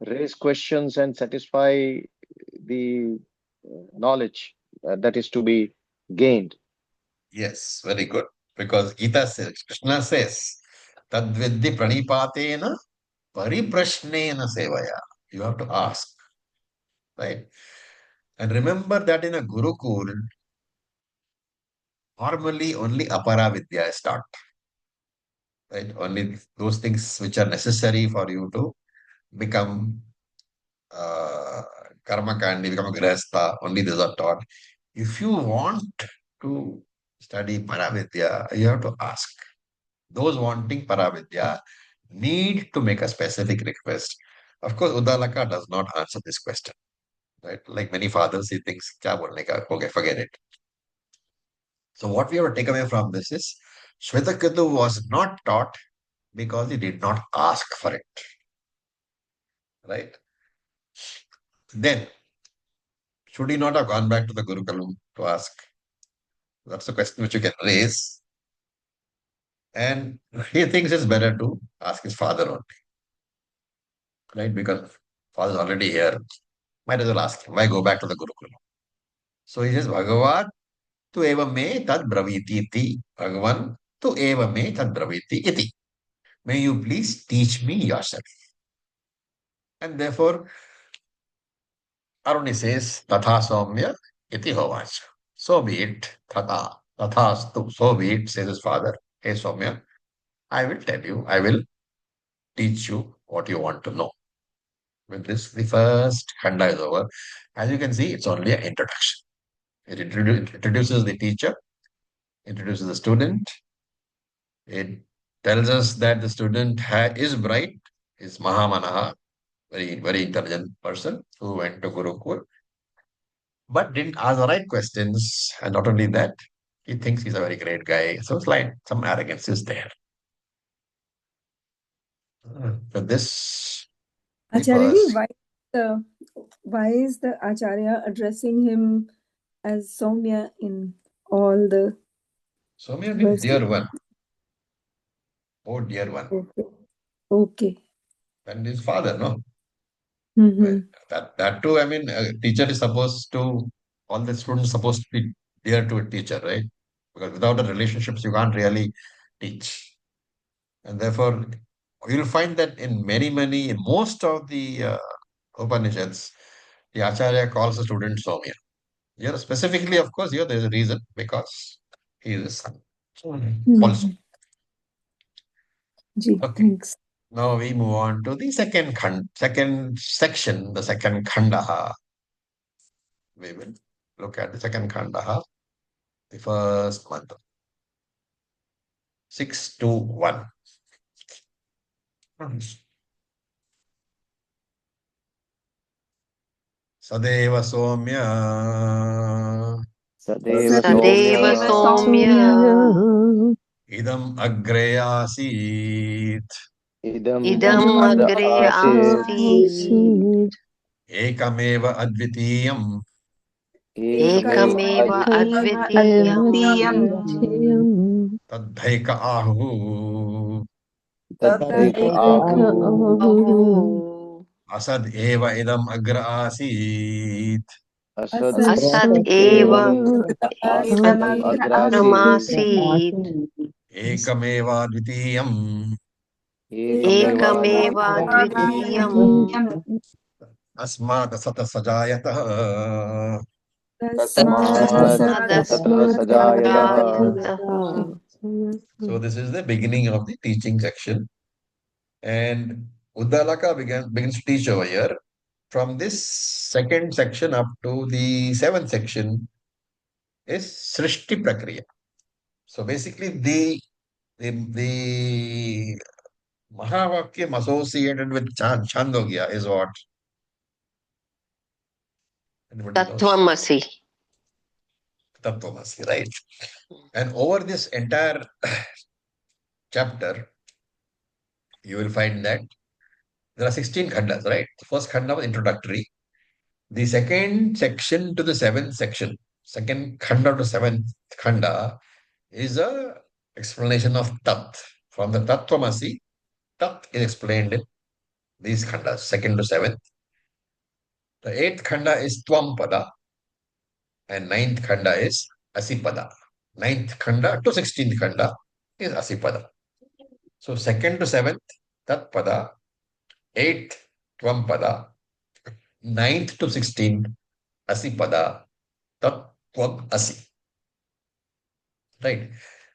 raise questions and satisfy the knowledge that is to be gained. Yes, very good. Because Gita says, Krishna says, Tadviddi pranipatena pariprashnena sevaya. You have to ask, right? And remember that in a Gurukul, normally only apara vidya is taught, right? Only those things which are necessary for you to become uh, karma kandi, become a grihastha, only those are taught. If you want to study Paravidya, you have to ask. Those wanting Paravidya need to make a specific request. Of course, Udalaka does not answer this question. Right? Like many fathers, he thinks, Kya bolne ka? Okay, forget it. So what we have to take away from this is Shvetakatu was not taught because he did not ask for it. Right? Then, should he not have gone back to the Gurukulam to ask? That's a question which you can raise. And he thinks it's better to ask his father only, right? Because father is already here. Might as well ask him. Why go back to the Gurukulam? So he says, Bhagavat tu eva me tad braviti iti. Bhagavan tu eva me tad braviti iti. May you please teach me yourself. And therefore, Aruni says, Tatha Somya iti hovacha. So be it, Tatha. Tathastu. So be it, says his father. Hey Somya, I will tell you, I will teach you what you want to know. With this, the first khanda is over. As you can see, it's only an introduction. It introduces the teacher, introduces the student. It tells us that the student is bright, is Mahamanaha, very intelligent person who went to Gurukul, but didn't ask the right questions. And not only that, he thinks he's a very great guy. So it's like some arrogance is there. So this, the Acharya, first. the why is the Acharya addressing him as Soumya in all the Somya means verses? dear one. Oh, dear one. Okay. Okay. And his father, no? Well, Mm-hmm. that too, I mean, a teacher is supposed to, all the students supposed to be dear to a teacher, right? Because without the relationships, you can't really teach. And therefore, you'll find that in most of the Upanishads, the Acharya calls the student Somya. Here, specifically, of course, here there's a reason because he is his son. Also. Mm-hmm. Ji, Okay. thanks. Now we move on to the second section, the second Khandaha. We will look at the second Khandaha, the first mantra. 6 to 1. Sadeva Somya Sadeva Sadeva Somya Somya Idam Agre Asit Idam Idam Agra Agre Asit Asit Ekameva Advitiyam Ekameva Ekameva Advitiyam Advitiyam Tadbhaika Ahu Tadvaika Tadvaika Ahu Ahu Asad Eva Idam Agra Asit Asad Asad Asat Eva Eva Idam Asad Agrasit Agramasit Ekameva Advitiyam Ekameva Ekameva Advitiyam Advitiyam Asmat Sata Sajayata Tasmata Tasmat Tatra Tasmadastu Sajayataha. Sajayataha. So this is the beginning of the teaching section. And Uddalaka begins to teach over here. From this second section up to the seventh section is Srishti Prakriya. So basically the Mahavakyam associated with Chandogya is what? Anybody knows? Tattvamasi. Tattvamasi, right? And over this entire chapter, you will find that there are 16 khandas, right? The first khanda was introductory. The second section to the seventh section, second khanda to seventh khanda, is a explanation of Tat. From the Tattvamasi, Tat is explained in these khandas, second to seventh. The eighth khanda is Tvam Pada, and ninth khanda is Asipada. Ninth khanda to 16th khanda is Asipada. So second to seventh, Tat Pada, eighth Tvam Pada, ninth to 16th, Asipada, Tat Tvam Asi. Right.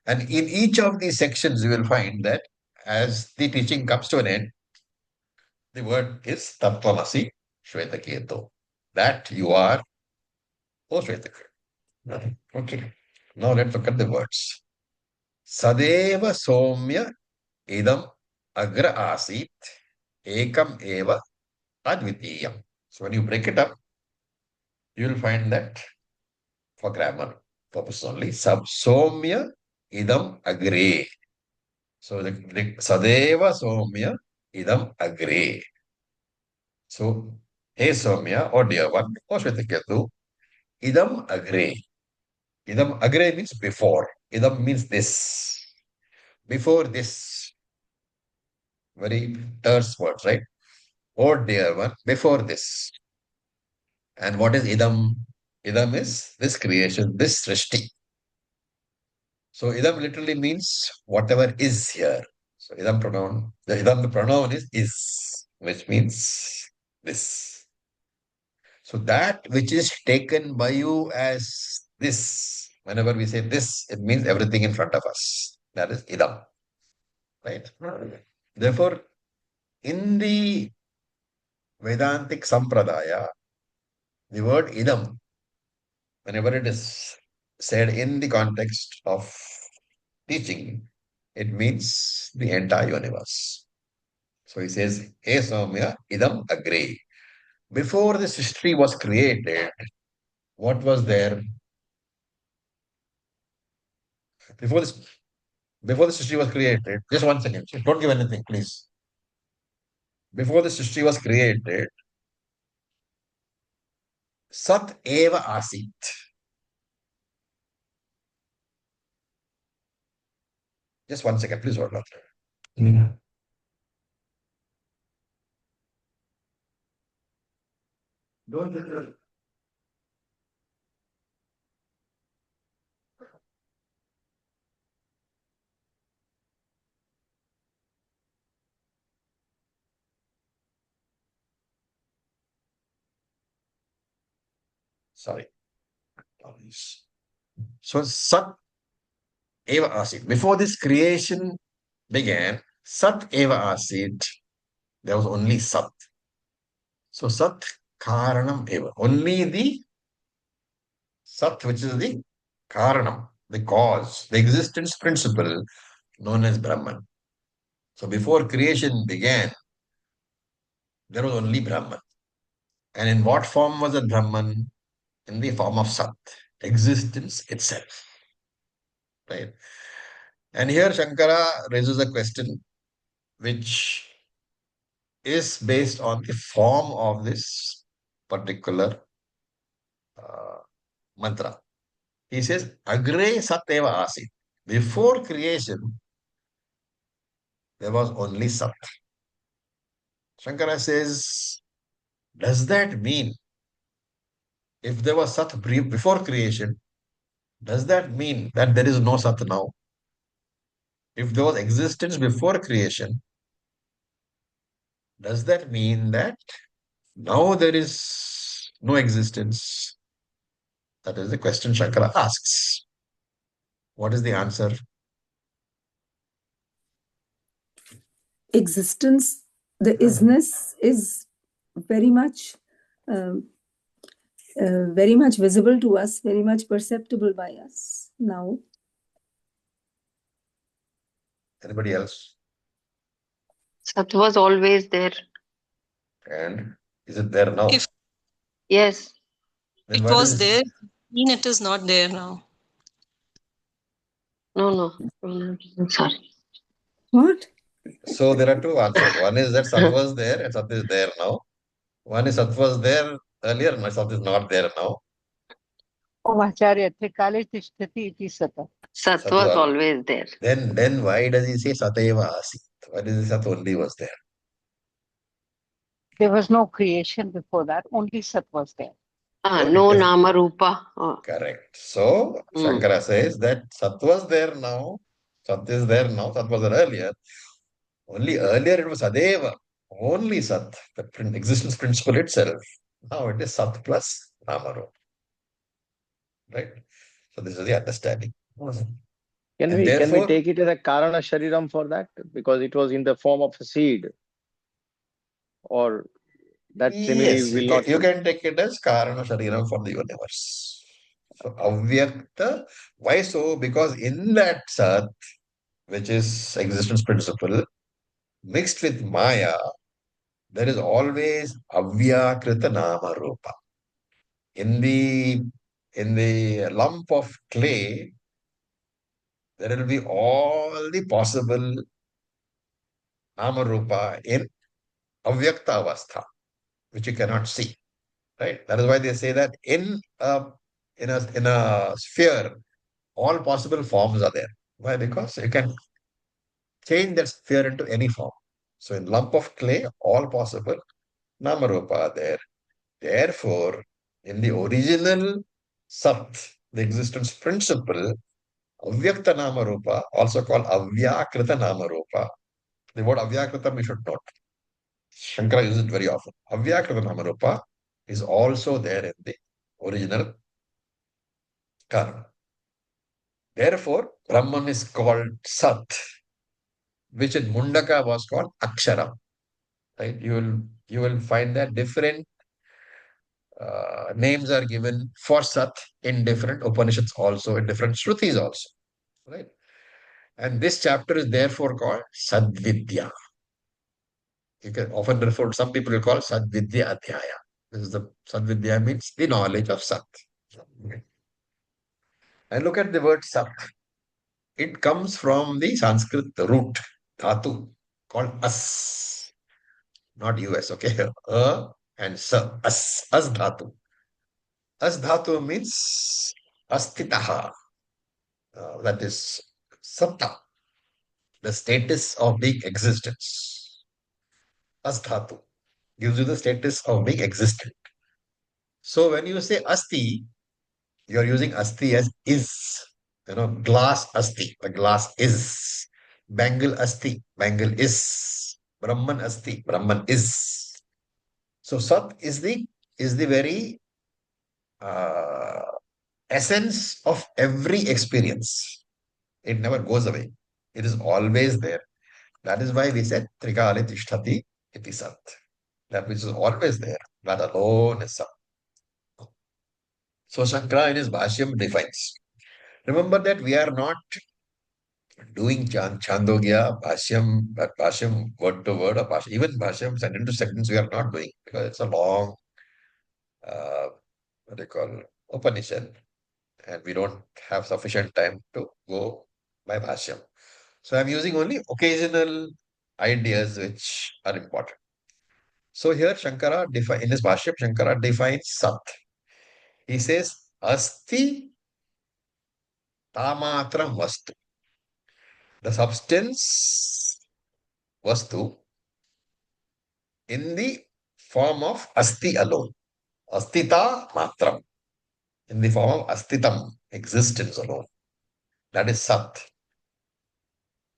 And in each of these sections, you will find that as the teaching comes to an end, the word is Tattvamasi Shvetaketu. That you are, O Shvetaketu. Okay. Now let's look at the words. Sadeva Somya Idam Agra Asit Ekam Eva Advitiyam. So when you break it up, you will find that for grammar purpose only, Sab Somya Idam Agre. So the Sadeva Somya Idam Agre. So, hey Somya, or dear one, or Shvetaketu, Idam Agre. Idam Agre means before. Idam means this. Before this. Very terse words, right? Or dear one, before this. And what is Idam? Idam is this creation, this Srishti. So Idam literally means whatever is here. So Idam pronoun, the pronoun is, which means this. So that which is taken by you as this, whenever we say this, it means everything in front of us. That is Idam. Right? Therefore, in the Vedantic Sampradaya, the word Idam, whenever it is said in the context of teaching, it means the entire universe. So he says, Hey Soumya, Idam Agre. Before this history was created, what was there? Before this Before the Srishti was created, just 1 second, don't give anything, please. Before the Srishti was created, Sat Eva Asit. Just 1 second, please hold on. Yeah. Don't. Sorry. So Sat Eva Asit. Before this creation began, Sat Eva Asit. There was only Sat. So Sat Karanam Eva. Only the Sat, which is the Karanam, the cause, the existence principle known as Brahman. So before creation began, there was only Brahman. And in what form was the Brahman? In the form of Sat, existence itself. Right? And here Shankara raises a question which is based on the form of this particular uh, mantra. He says, Agre Sateva Asit. Before creation, there was only Sat. Shankara says, does that mean if there was Sat before creation, does that mean that there is no Sat now? If there was existence before creation, does that mean that now there is no existence? That is the question Shankara asks. What is the answer? Existence, the isness is very much very much visible to us, very much perceptible by us now. Anybody else? Sat was always there. And is it there now? If Yes. Then it what was is there, mean it is not there now. No. I'm sorry. What? So there are two answers. One is that Sat was there and Sat is there now. One is Sat was there earlier and Sat is not there now. Acharya, Kale Tishtati iti Sata. Sat Sat was is all. always there. Then why does he say Sateva Asit? Why does he say Sat only was there? There was no creation before that, only Sat was there. No Nama Rupa. Correct. So Shankara says that Sat was there now. Sat is there now. Sat was there earlier. Only earlier it was Adeva. Only Sat, the existence principle itself. Now it is Sat plus Namarupa. Right? So this is the understanding. Can And we therefore, take it as a Karana Shariram for that? Because it was in the form of a seed. Or that simile yes, will not you work. can take it as Karana Shariram for the universe. So Avyakta, why so? Because in that Sat, which is existence principle, mixed with Maya, there is always Avyakrita Nama Rupa. In the lump of clay, there will be all the possible Nama Rupa in Avyakta Avastha, which you cannot see. Right? That is why they say that in a sphere, all possible forms are there. Why? Because you can change that sphere into any form. So in lump of clay, all possible Namarupa are there. Therefore, in the original Sat, the existence principle, Avyakta Namarupa, also called Avyakrita Namarupa. The word Avyakrita we should note. Shankara uses it very often. Avyakrita Namarupa is also there in the original Karma. Therefore, Brahman is called Sat, which in Mundaka was called Aksharam. Right? You will find that different names are given for Sat in different Upanishads also, in different Shrutis also. Right? And this chapter is therefore called Sadvidya. You can often refer to, some people will call Sadvidya Adhyaya. This is the Sadvidya means the knowledge of Sat. Okay. And look at the word Sat. It comes from the Sanskrit root, dhatu, called as, not US, okay? And sa, as dhatu. As dhatu means astitaha, that is satta, the status of being existence. As dhatu gives you the status of being existent. So when you say asti, you are using asti as is. Glass asti, the glass is. Bangle asti, bangle is. Brahman asti, Brahman is. So Sat is the very uh, essence of every experience. It never goes away. It is always there. That is why we said Trikale Tishtati iti Sat. That which is always there. That alone is Sat. So Shankara in his Bhashyam defines. Remember that we are not doing Chandogya, Bhashyam word to word, or Bhashyam, even Bhashyam sentence to sentence, we are not doing because it's a long, what do you call, Upanishad, and we don't have sufficient time to go by Bhashyam. So I'm using only occasional ideas which are important. So here Shankara in his Bhashyam, Shankara defines Sat. He says, Asti tamatram vastu. The substance vastu in the form of asti alone. Astita matram. In the form of astitam, existence alone. That is Sat.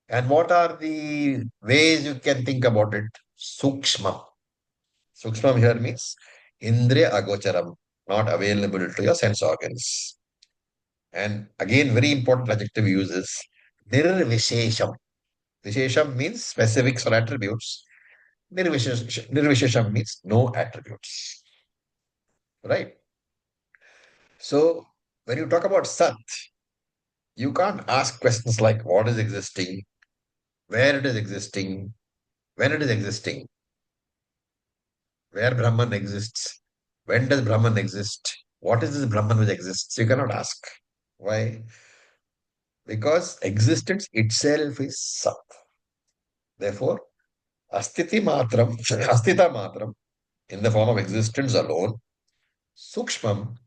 And what are the ways you can think about it? Sukshma. Sukshma here means Indriya Agocharam, not available to your sense organs. And again, very important adjective uses Nirvishesham. Vishesham means specifics or attributes. Nirvishesham means no attributes. Right? So when you talk about Sat, you can't ask questions like what is existing, where it is existing, when it is existing, where Brahman exists, when does Brahman exist, what is this Brahman which exists? You cannot ask. Why? Because existence itself is Sat. Therefore, Astita Matram, in the form of existence alone, Sukshmam,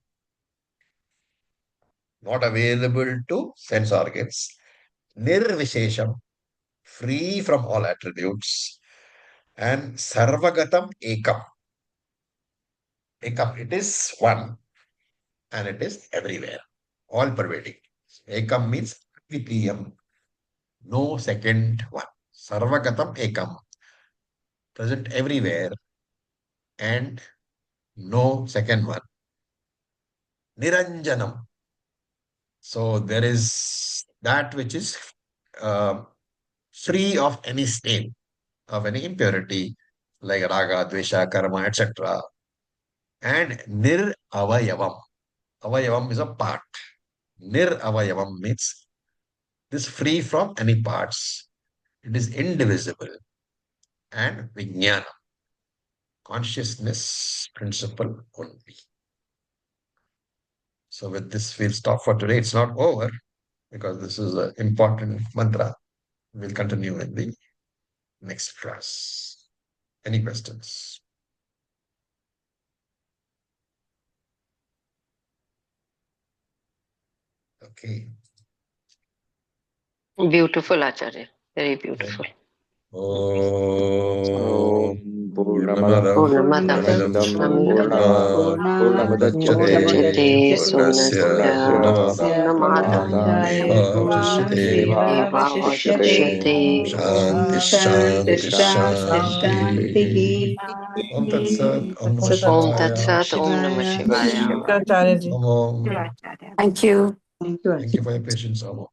not available to sense organs, Nirvishesham, free from all attributes, And Sarvagatam Ekam. Ekam, it is one and it is everywhere, all pervading. Ekam means Dvitiyam, no second one. Sarvagatam Ekam, present everywhere and no second one. Niranjanam. So there is that which is uh, free of any stain, of any impurity, like raga, dvesha, karma, etc. And nir avayavam. Avayavam is a part. Nir avayavam means this free from any parts. It is indivisible. And vijnana, consciousness principle only. So with this, we'll stop for today. It's not over because this is an important mantra. We'll continue in the next class. Any questions? Okay. Beautiful, Acharya. Very beautiful. Om Purnamada Purnamada Purnamidam Purnamidam Purnamudachyate Purnamudachyate Purnasya Purnasya Purnamadanti Purnamadaye Vavashyate Devavashyate Shanti Shanti Shanti Om Tat Sat Om Namah Om Tat Shivaya Sat Om Namah Shivaya. Om Om. Thank you. Thank you for your patience, Om.